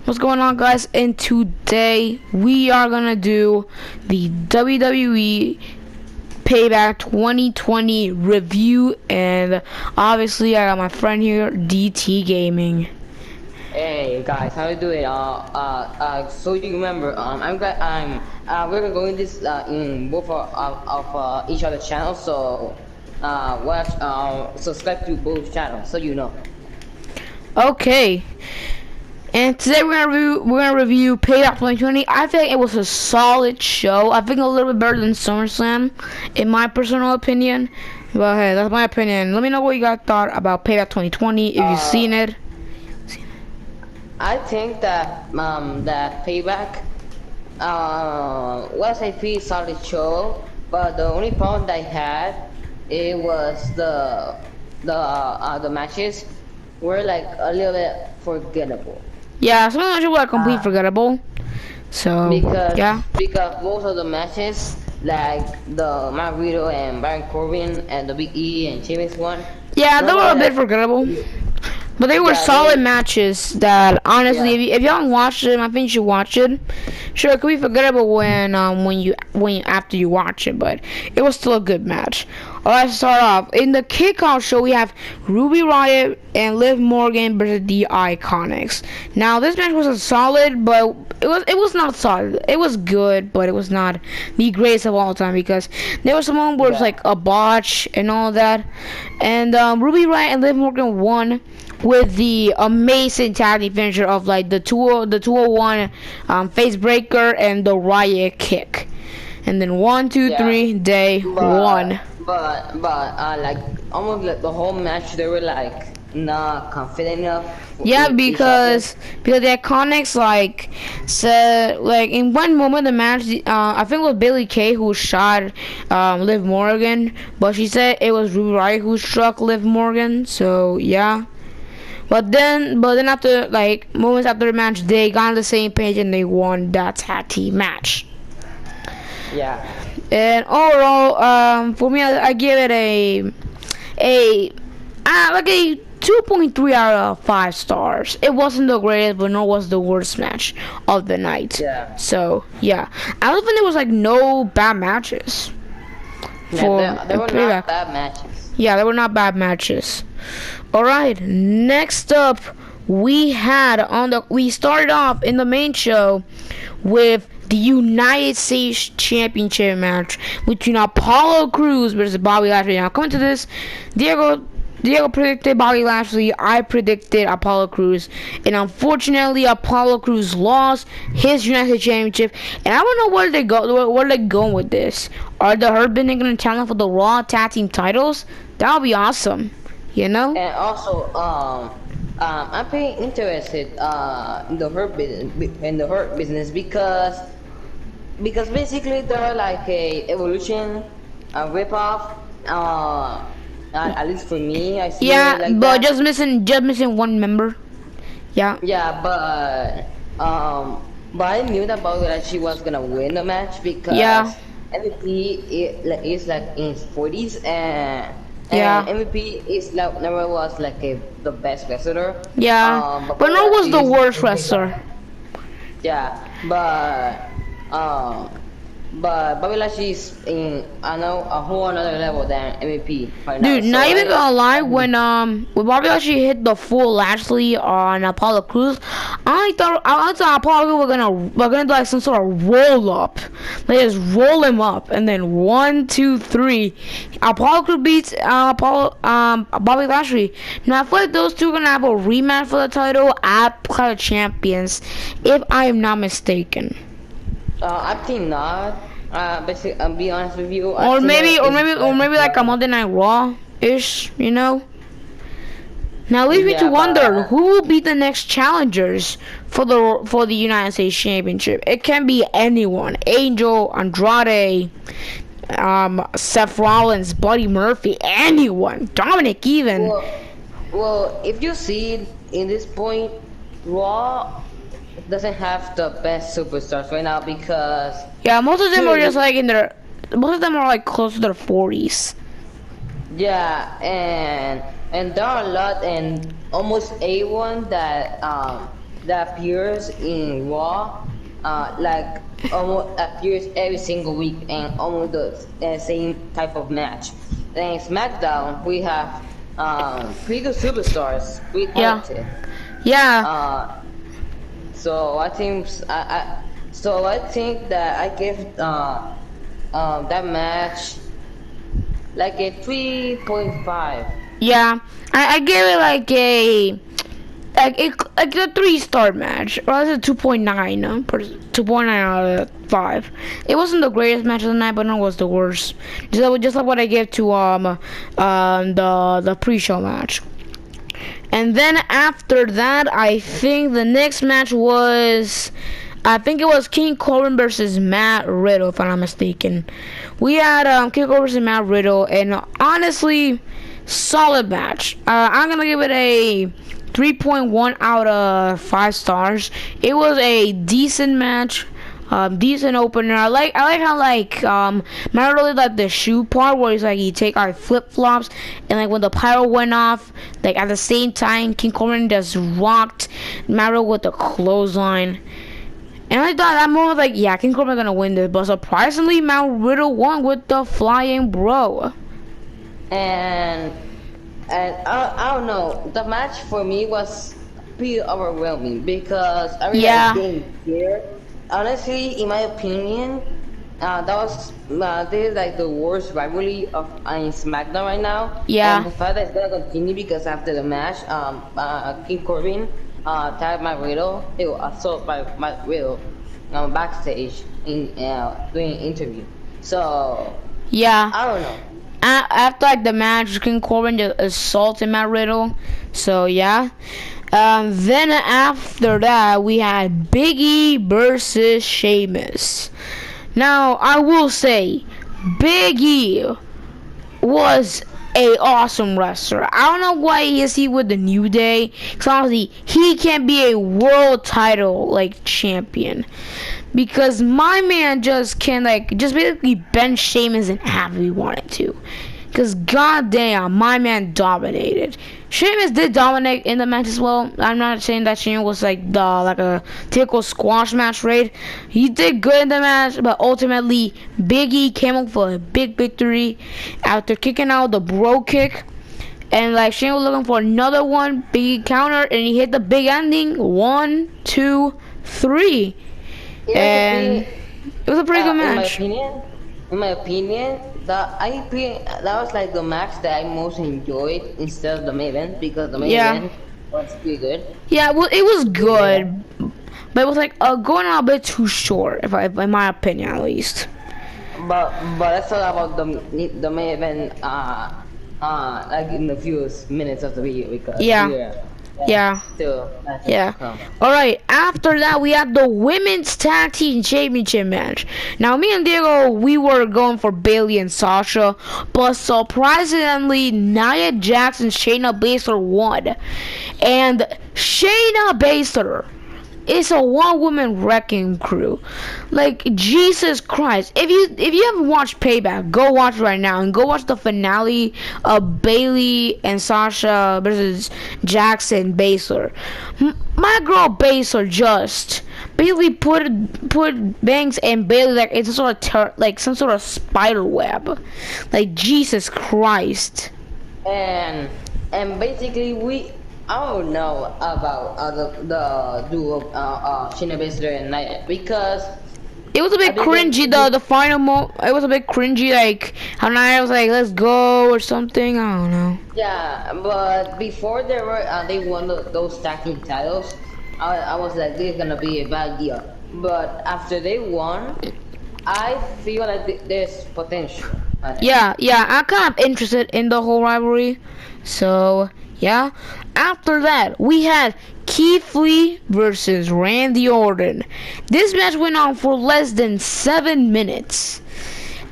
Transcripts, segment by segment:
What's going on, guys? And today we are gonna do the WWE Payback 2020 review, and obviously I got my friend here, DT Gaming. Hey guys, how you doing? So you remember, we're going this in both of each other's channels. So, subscribe to both channels so you know. Okay. And today we're gonna review Payback 2020. I think it was a solid show. I think a little bit better than SummerSlam, in my personal opinion. But hey, that's my opinion. Let me know what you guys thought about Payback 2020 if you've seen it. I think that that Payback was a pretty solid show, but the only problem that I had it was the matches were like a little bit forgettable. Yeah, some of the matches were completely forgettable. So because most of the matches, like the Riddle and Baron Corbin and the Big E and Sheamus one. Yeah, they were a bit forgettable. But they were solid matches that, honestly, if you haven't watched them, I think you should watch it. Sure, it could be forgettable when after you watch it, but it was still a good match. Alright, let's start off. In the kickoff show, we have Riott and Liv Morgan versus the Iconics. Now, this match wasn't solid, but it was not solid. It was good, but it was not the greatest of all time because there was some moments where it was like a botch and all that. And Riott and Liv Morgan won with the amazing tag team finisher of like the 201 face breaker and the Riott kick. And then 1, 2, 3, day one. But like almost like the whole match they were like not confident enough. Yeah, because the Iconics like said like in one moment of the match, I think it was Billie Kay who shot Liv Morgan, but she said it was Riott who struck Liv Morgan. So yeah. But then after like moments after the match, they got on the same page and they won that tag team match. Yeah. And overall, for me, I give it a 2.3 out of 5 stars. It wasn't the greatest, but nor was the worst match of the night. Yeah. So yeah, I don't think there was like no bad matches. Yeah, they were not bad matches. Yeah, they were not bad matches. Alright, next up we started off in the main show with the United States Championship match between Apollo Crews versus Bobby Lashley. Now coming to this, Diego predicted Bobby Lashley, I predicted Apollo Crews, and unfortunately Apollo Crews lost his United States Championship. And I don't know where they're going with this. Are the Hurt Business gonna challenge for the Raw Tag Team titles? That would be awesome. You know? And also, I'm pretty interested in the Hurt Business because basically they're like a evolution, a ripoff. At least for me, I see. Yeah, it like but that. just missing one member. Yeah. Yeah, but I knew that Bobby Lashley was gonna win the match because MVP is like in his 40s and MVP is like never was like the best wrestler. Yeah, but no was the worst wrestler. Yeah, but Bobby Lashley is in a whole another level than MVP right now. Dude, not even gonna lie, when Bobby Lashley hit the full Lashley on Apollo Crews, I thought Apollo were gonna do like some sort of roll up. They just roll him up and then 1, 2, 3. Apollo Crews beats Bobby Lashley. Now I feel like those two are gonna have a rematch for the title at Clash of Champions, if I am not mistaken. I think not. Basically, I'll be honest with you. Or maybe like a Monday Night Raw-ish, you know. Now leaves me to wonder who will be the next challengers for the United States Championship. It can be anyone: Angel, Andrade, Seth Rollins, Buddy Murphy, anyone, Dominic even. Well, if you see in this point, Raw doesn't have the best superstars right now because most of them are just like most of them are like close to their 40s. Yeah, and there are a lot and almost everyone that that appears in Raw, like almost appears every single week and almost the same type of match. Then in SmackDown we have pretty good superstars, pretty Yeah. talented. Yeah. So I think I think that I give that match like a 3.5. Yeah. I give it like a like a 3-star match, or it's a 2.9, 2.9 out of 5. It wasn't the greatest match of the night, but it was the worst. Just like what I gave to the pre-show match. And then after that, I think the next match was, I think it was King Corbin versus Matt Riddle, if I'm not mistaken. We had King Corbin versus Matt Riddle, and honestly, solid match. I'm gonna give it a 3.1 out of 5 stars. It was a decent match. Decent opener. I like how Matt really like the shoe part where he's like he take our flip flops and like when the pyro went off, like at the same time King Corbin just rocked Matt with the clothesline. And I thought that moment like yeah, King Corbin gonna win this, but surprisingly Matt Riddle won with the flying bro. And I don't know, the match for me was pretty overwhelming because I really didn't care. Honestly, in my opinion, that was this is like the worst rivalry of in SmackDown right now. Yeah. And the fact that it's gonna continue because after the match, King Corbin tagged Matt Riddle. He was assaulted by Matt Riddle backstage in doing an interview. So yeah, I don't know. After like the match, King Corbin just assaulted Matt Riddle. So yeah. Then after that, we had Big E versus Sheamus. Now, I will say, Big E was a awesome wrestler. I don't know why is he with the New Day, because honestly, he can be a world title like champion. Because my man just can just basically bench Sheamus in half if he wanted to. Because goddamn, my man dominated. Sheamus did dominate in the match as well. I'm not saying that Sheamus was like a typical squash match raid. He did good in the match, but ultimately Big E came up for a big victory after kicking out the bro kick. And like Sheamus was looking for another one, Big E counter, and he hit the big ending. 1, 2, 3. And it was a pretty good match. In my opinion, that was like the match that I most enjoyed instead of the main event because the main event was pretty good. Yeah, well, it was good, but it was like going on a bit too short, in my opinion at least. But let's talk about the main event like in the few minutes of the video because Alright, after that we have the Women's Tag Team Championship match. Now me and Diego, we were going for Bayley and Sasha, but surprisingly Nia Jax and Shayna Baszler won. And Shayna Baszler is a one-woman wrecking crew. Like Jesus Christ! If you haven't watched Payback, go watch right now and go watch the finale of Bayley and Sasha versus Jackson Baszler. My girl Baszler just Bayley put Banks and Bayley like it's some sort of spider web. Like Jesus Christ! And basically I don't know about the duo Shayna Baszler and Nia because it was a bit cringy. The final it was a bit cringy, like how Nia was like, "Let's go" or something. I don't know. Yeah, but before they won those tag team titles, I was like, this is gonna be a bad deal. But after they won, I feel like there's potential. Yeah, I'm kind of interested in the whole rivalry. So yeah. After that, we had Keith Lee versus Randy Orton. This match went on for less than 7 minutes.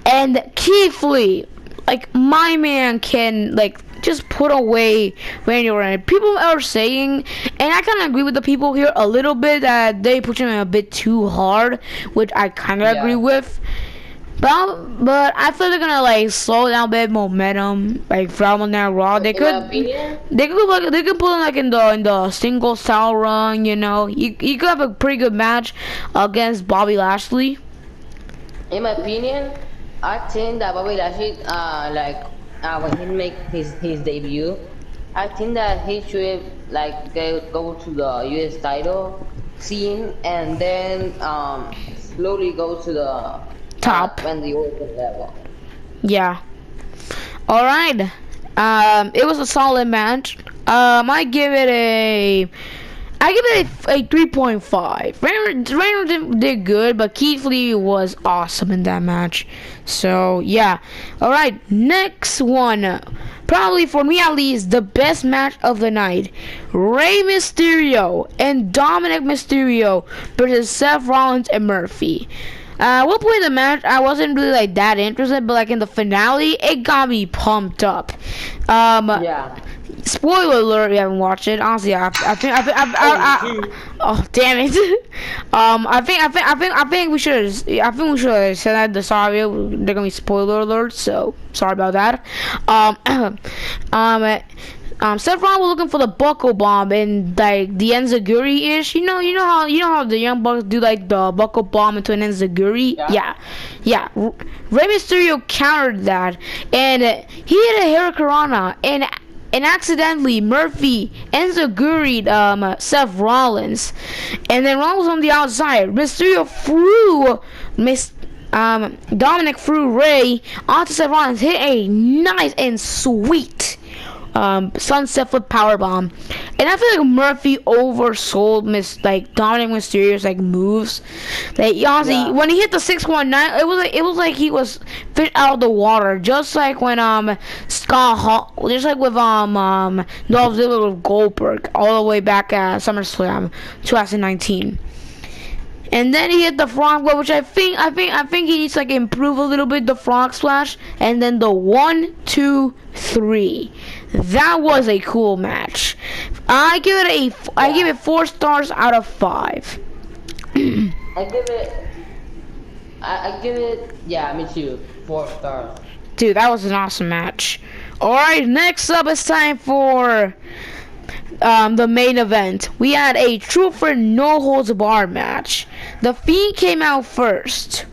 And Keith Lee, like my man can just put away Randy Orton. People are saying, and I kind of agree with the people here a little bit, that they push him a bit too hard, which I kind of agree with. But I feel they're gonna like slow down a bit momentum, like from on that Raw. In my opinion, They could put him like in the single style run. You know, you could have a pretty good match against Bobby Lashley. in my opinion, I think that Bobby Lashley, when he make his debut, I think that he should like go to the US title scene and then slowly go to the Top. and the Orton level. Yeah. All right. It was a solid match. I give it a 3.5. Reynolds did good, but Keith Lee was awesome in that match. So, yeah. Alright, next one. Probably, for me at least, the best match of the night. Rey Mysterio and Dominic Mysterio versus Seth Rollins and Murphy. At one point in the match, I wasn't really like that interested, but like in the finale, it got me pumped up. Yeah. Spoiler alert! If you haven't watched it. Honestly, oh damn it! I think we should have said that at the start. They're gonna be spoiler alerts, so sorry about that. Seth Rollins was looking for the buckle bomb and like the enziguri-ish. You know how the Young Bucks do like the buckle bomb into an enziguri. Yeah. Rey Mysterio countered that, and he hit a hurricanrana and accidentally Murphy enziguri'd Seth Rollins, and then Rollins was on the outside. Mysterio threw Dominic threw Rey onto Seth Rollins, hit a nice and sweet sunset flip powerbomb, and I feel like Murphy oversold Dominic Mysterio's like moves. Like honestly, when he hit the 619, it was like he was fish out of the water, just like when Scott Hall, just like with Dolph Ziggler with Goldberg all the way back at SummerSlam 2019. And then he hit the frog blow, which I think he needs to like improve a little bit, the frog splash, and then the 1, 2, 3. That was a cool match. I give it 4 stars out of 5. I give it, yeah, me too, 4 stars. Dude, that was an awesome match. Alright, next up it's time for the main event. We had a true for no holds barred match. The Fiend came out first,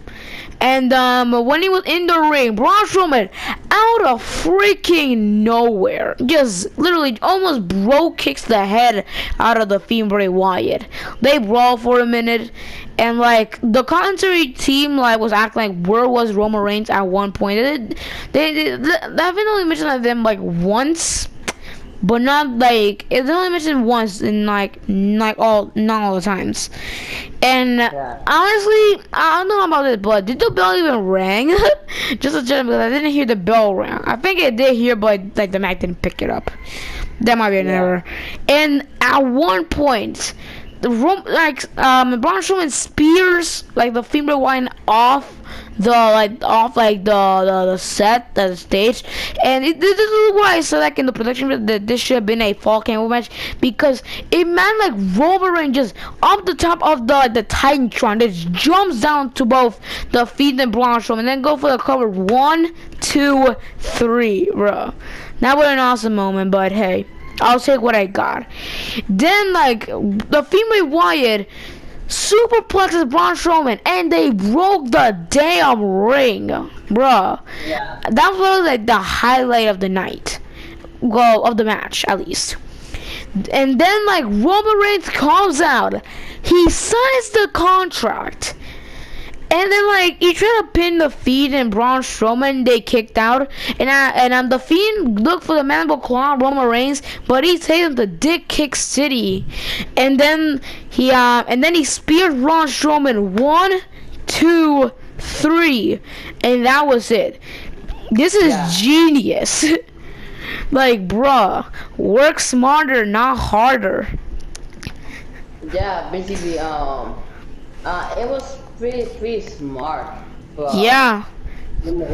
and when he was in the ring, Braun Strowman out of freaking nowhere just literally almost kicks the head out of the Fiend Bray Wyatt. They brawl for a minute, and like the commentary team like was acting like where was Roman Reigns at one point. They only mentioned them like once, but not like it's only mentioned once in not all the times. And honestly, I don't know about this, but did the bell even ring? Just a general, because I didn't hear the bell ring. I think it did hear, but like the mic didn't pick it up. That might be an error. And at one point, Braun Strowman spears like the Fiend Bray Wyatt off the set, the stage, and this is why I said like in the production that this should have been a fall camel match, because it meant like Roman Reigns just up the top of the Titantron, just jumps down to both the Fiend and Braun Strowman, and then go for the cover 1, 2, 3, bro. That was an awesome moment, but hey, I'll take what I got. Then like the Fiend Bray Wyatt superplexes Braun Strowman, and they broke the damn ring, bruh. Yeah. That was like the highlight of the night, well, of the match at least. And then like Roman Reigns comes out, he signs the contract, and then like he tried to pin the Fiend and Braun Strowman. They kicked out, and the Fiend looked for the mandible claw on Roman Reigns, but he takes him to Dick Kick City, and then he speared Braun Strowman 1, 2, 3, and that was it. This is genius. Like, bruh, work smarter, not harder. Yeah, basically, it was pretty smart. Yeah. He was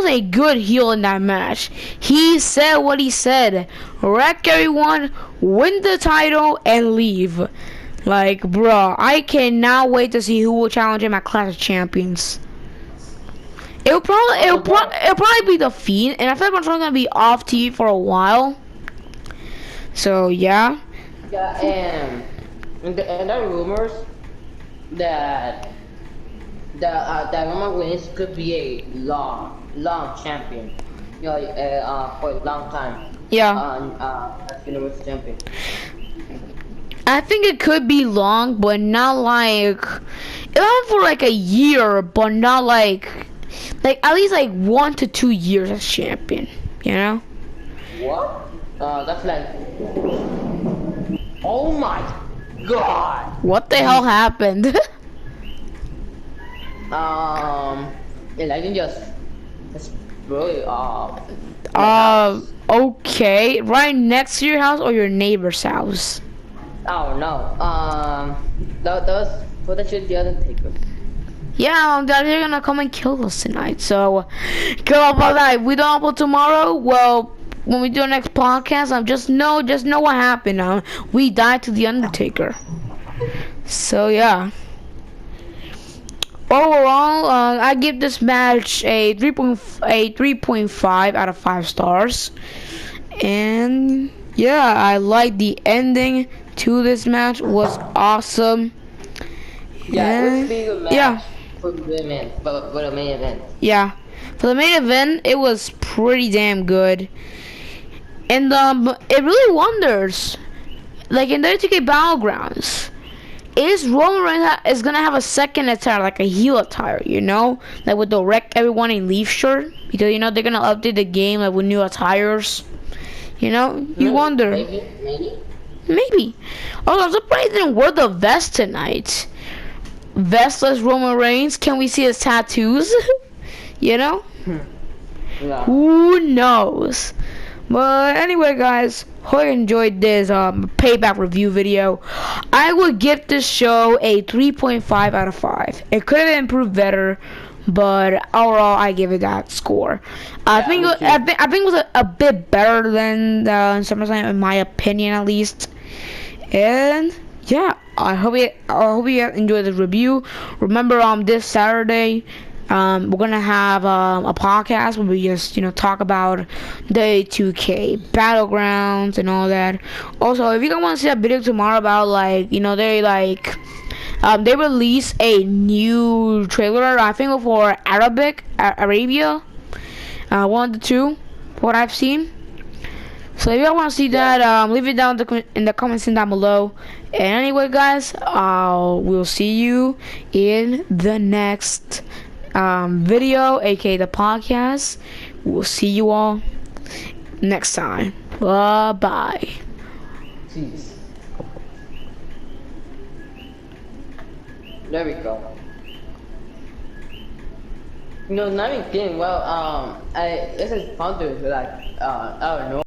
a good heel in that match. He said what he said. Wreck everyone, win the title, and leave. Like, bro, I cannot wait to see who will challenge him at Clash of Champions. It'll probably be the Fiend, and I feel like Braun's gonna be off TV for a while. So yeah. Yeah, and there are rumors that that Roman Reigns could be a long champion. You know, for a long time. Yeah. As Universal Champion. I think it could be long, but not like, not for like a year, but not like at least like 1 to 2 years as champion. You know? What? That's like. Oh my God! What the hell happened? Elijah just really Okay, right next to your house or your neighbor's house? Oh no. That was for the shit the other taker. Yeah, they're gonna come and kill us tonight. So, go up all night. We don't upload tomorrow. Well, when we do our next podcast, just know what happened. We died to the Undertaker. So yeah. Overall, I give this match a 3.5 out of 5 stars. And yeah, I like the ending to this match. Was awesome. Yeah, it was a big match. Yeah. For the main event. Yeah, for the main event, it was pretty damn good. And it really wonders, like in the WTK Battlegrounds, is Roman Reigns is gonna have a second attire, like a heel attire, you know, like with the wreck everyone in leaf shirt, because you know they're gonna update the game like with new attires. You know, you wonder. Maybe. Also, I'm surprised he didn't wear the vest tonight. Vestless Roman Reigns. Can we see his tattoos? You know? Yeah. Who knows? But anyway, guys, hope you enjoyed this Payback review video. I would give this show a 3.5 out of 5. It could have improved better, but overall, I give it that score. I think it was a bit better than SummerSlam, in my opinion, at least. And yeah, I hope you enjoyed the review. Remember, this Saturday, we're gonna have a podcast where we just talk about the 2K Battlegrounds and all that. Also, if you guys want to see a video tomorrow about they released a new trailer, I think for Arabia, one of the two, what I've seen. So if you want to see that, leave it down in the comments down below. And anyway, guys, we'll see you in the next video, aka the podcast. We'll see you all next time. Bye. Jeez. There we go. Not even kidding. Well, this is fun to I don't know.